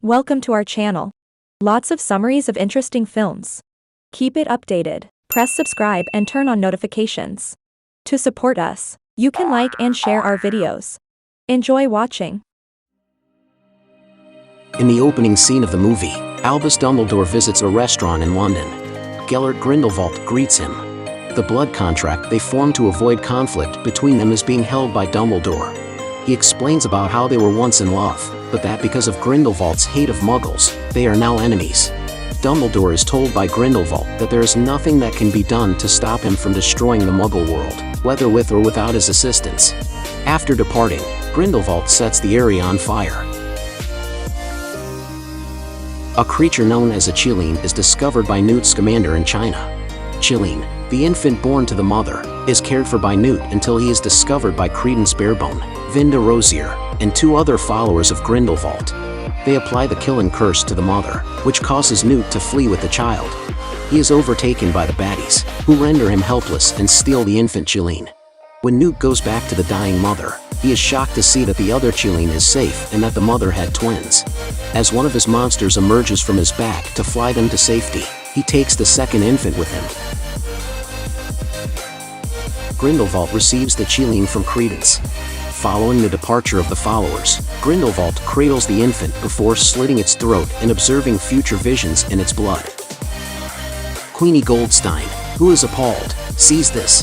Welcome to our channel. Lots of summaries of interesting films. Keep it updated. Press subscribe and turn on notifications. To support us, you can like and share our videos. Enjoy watching. In the opening scene of the movie, Albus Dumbledore visits a restaurant in London. Gellert Grindelwald greets him. The blood contract they formed to avoid conflict between them is being held by Dumbledore. He explains about how they were once in love, but that because of Grindelwald's hate of Muggles, they are now enemies. Dumbledore is told by Grindelwald that there is nothing that can be done to stop him from destroying the Muggle world, whether with or without his assistance. After departing, Grindelwald sets the area on fire. A creature known as a Qilin is discovered by Newt Scamander in China. Qilin, the infant born to the mother, is cared for by Newt until he is discovered by Credence Barebone, Vinda Rosier, and two other followers of Grindelwald. They apply the Qilin curse to the mother, which causes Newt to flee with the child. He is overtaken by the baddies, who render him helpless and steal the infant Qilin. When Newt goes back to the dying mother, he is shocked to see that the other Qilin is safe and that the mother had twins. As one of his monsters emerges from his back to fly them to safety, he takes the second infant with him. Grindelwald receives the Qilin from Credence. Following the departure of the followers, Grindelwald cradles the infant before slitting its throat and observing future visions in its blood. Queenie Goldstein, who is appalled, sees this.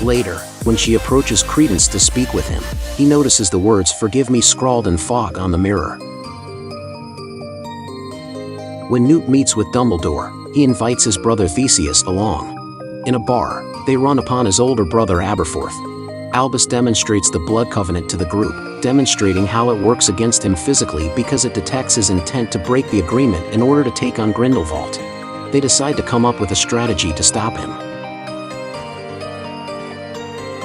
Later, when she approaches Credence to speak with him, he notices the words "Forgive me" scrawled in fog on the mirror. When Newt meets with Dumbledore, he invites his brother Theseus along. In a bar, they run upon his older brother Aberforth. Albus demonstrates the blood covenant to the group, demonstrating how it works against him physically because it detects his intent to break the agreement in order to take on Grindelwald. They decide to come up with a strategy to stop him.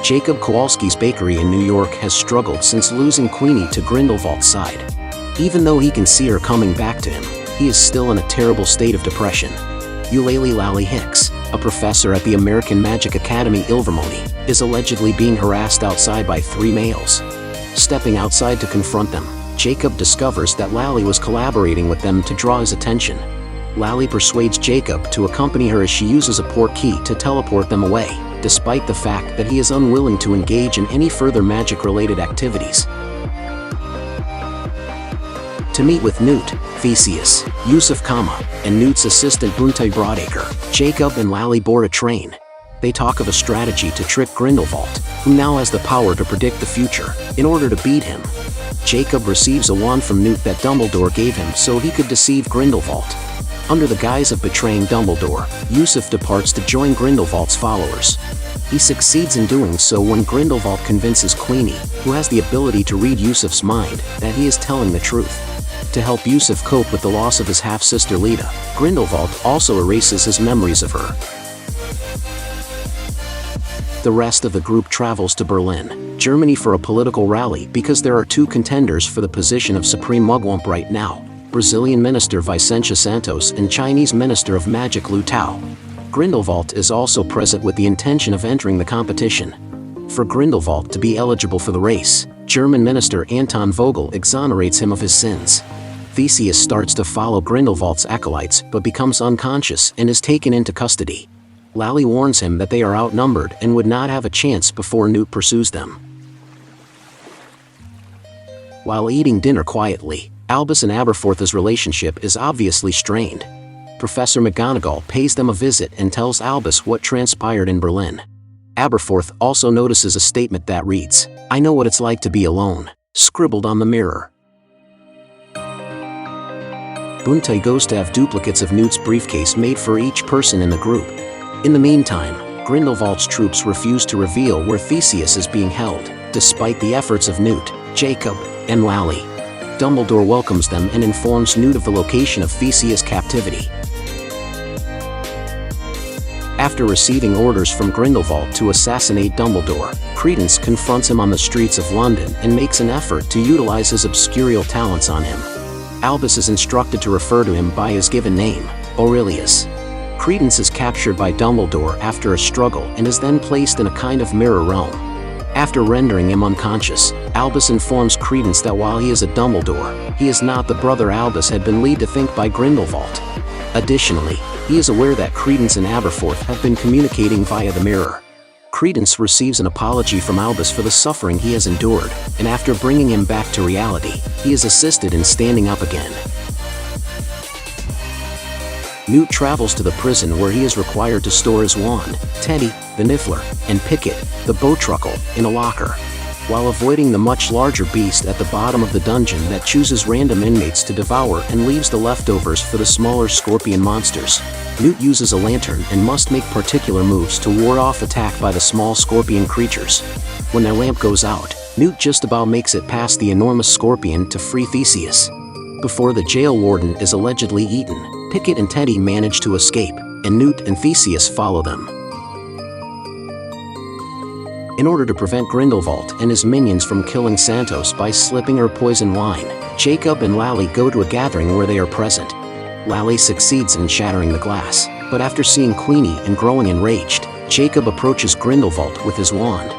Jacob Kowalski's bakery in New York has struggled since losing Queenie to Grindelwald's side. Even though he can see her coming back to him, he is still in a terrible state of depression. Eulalie Lally Hicks, a professor at the American Magic Academy Ilvermorny, is allegedly being harassed outside by three males. Stepping outside to confront them, Jacob discovers that Lally was collaborating with them to draw his attention. Lally persuades Jacob to accompany her as she uses a portkey to teleport them away, despite the fact that he is unwilling to engage in any further magic-related activities. To meet with Newt, Theseus, Yusuf Kama, and Newt's assistant Buntai Broadacre, Jacob and Lally board a train. They talk of a strategy to trick Grindelwald, who now has the power to predict the future, in order to beat him. Jacob receives a wand from Newt that Dumbledore gave him so he could deceive Grindelwald. Under the guise of betraying Dumbledore, Yusuf departs to join Grindelwald's followers. He succeeds in doing so when Grindelwald convinces Queenie, who has the ability to read Yusuf's mind, that he is telling the truth. To help Yusuf cope with the loss of his half-sister Leda, Grindelwald also erases his memories of her. The rest of the group travels to Berlin, Germany for a political rally because there are two contenders for the position of Supreme Mugwump right now: Brazilian Minister Vicentia Santos and Chinese Minister of Magic Lu Tao. Grindelwald is also present with the intention of entering the competition. For Grindelwald to be eligible for the race, German Minister Anton Vogel exonerates him of his sins. Theseus starts to follow Grindelwald's acolytes but becomes unconscious and is taken into custody. Lally warns him that they are outnumbered and would not have a chance before Newt pursues them. While eating dinner quietly, Albus and Aberforth's relationship is obviously strained. Professor McGonagall pays them a visit and tells Albus what transpired in Berlin. Aberforth also notices a statement that reads, "I know what it's like to be alone," scribbled on the mirror. Buntai goes to have duplicates of Newt's briefcase made for each person in the group. In the meantime, Grindelwald's troops refuse to reveal where Theseus is being held, despite the efforts of Newt, Jacob, and Lally. Dumbledore welcomes them and informs Newt of the location of Theseus' captivity. After receiving orders from Grindelwald to assassinate Dumbledore, Credence confronts him on the streets of London and makes an effort to utilize his obscurial talents on him. Albus is instructed to refer to him by his given name, Aurelius. Credence is captured by Dumbledore after a struggle and is then placed in a kind of mirror realm. After rendering him unconscious, Albus informs Credence that while he is a Dumbledore, he is not the brother Albus had been led to think by Grindelwald. Additionally, he is aware that Credence and Aberforth have been communicating via the mirror. Credence receives an apology from Albus for the suffering he has endured, and after bringing him back to reality, he is assisted in standing up again. Newt travels to the prison where he is required to store his wand, Teddy, the Niffler, and Pickett, the Bowtruckle, in a locker. While avoiding the much larger beast at the bottom of the dungeon that chooses random inmates to devour and leaves the leftovers for the smaller scorpion monsters, Newt uses a lantern and must make particular moves to ward off attack by the small scorpion creatures. When their lamp goes out, Newt just about makes it past the enormous scorpion to free Theseus. Before the jail warden is allegedly eaten, Pickett and Teddy manage to escape, and Newt and Theseus follow them. In order to prevent Grindelwald and his minions from killing Santos by slipping her poison wine, Jacob and Lally go to a gathering where they are present. Lally succeeds in shattering the glass, but after seeing Queenie and growing enraged, Jacob approaches Grindelwald with his wand.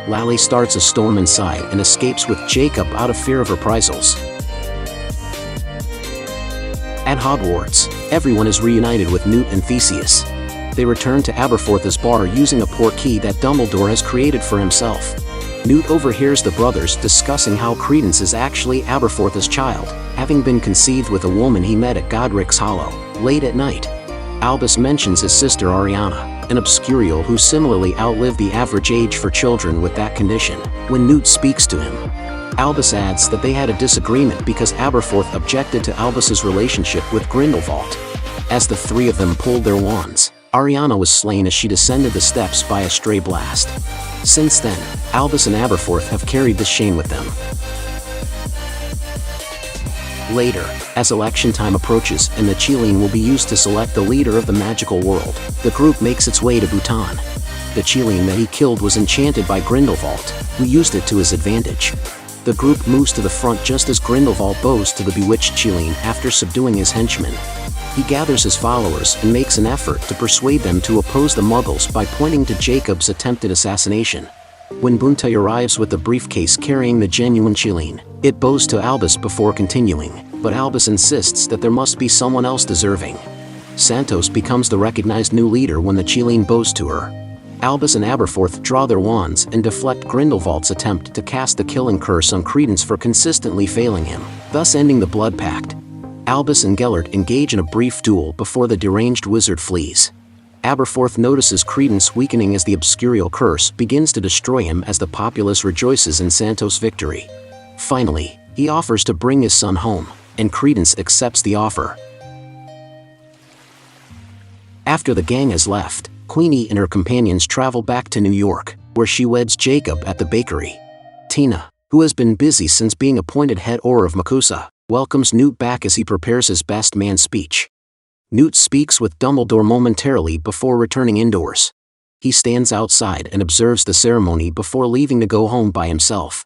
Lally starts a storm inside and escapes with Jacob out of fear of reprisals. At Hogwarts, everyone is reunited with Newt and Theseus. They return to Aberforth's bar using a portkey that Dumbledore has created for himself. Newt overhears the brothers discussing how Credence is actually Aberforth's child, having been conceived with a woman he met at Godric's Hollow, late at night. Albus mentions his sister Ariana, an obscurial who similarly outlived the average age for children with that condition, when Newt speaks to him. Albus adds that they had a disagreement because Aberforth objected to Albus's relationship with Grindelwald. As the three of them pulled their wands, Ariana was slain as she descended the steps by a stray blast. Since then, Albus and Aberforth have carried this shame with them. Later, as election time approaches and the Qilin will be used to select the leader of the magical world, the group makes its way to Bhutan. The Qilin that he killed was enchanted by Grindelwald, who used it to his advantage. The group moves to the front just as Grindelwald bows to the bewitched Qilin after subduing his henchmen. He gathers his followers and makes an effort to persuade them to oppose the Muggles by pointing to Jacob's attempted assassination. When Buntai arrives with the briefcase carrying the genuine Qilin, it bows to Albus before continuing, but Albus insists that there must be someone else deserving. Santos becomes the recognized new leader when the Qilin bows to her. Albus and Aberforth draw their wands and deflect Grindelwald's attempt to cast the killing curse on Credence for consistently failing him, thus ending the blood pact. Albus and Gellert engage in a brief duel before the deranged wizard flees. Aberforth notices Credence weakening as the obscurial curse begins to destroy him as the populace rejoices in Santos' victory. Finally, he offers to bring his son home, and Credence accepts the offer. After the gang has left, Queenie and her companions travel back to New York, where she weds Jacob at the bakery. Tina, who has been busy since being appointed head Auror of Makusa, welcomes Newt back as he prepares his best man speech. Newt speaks with Dumbledore momentarily before returning indoors. He stands outside and observes the ceremony before leaving to go home by himself.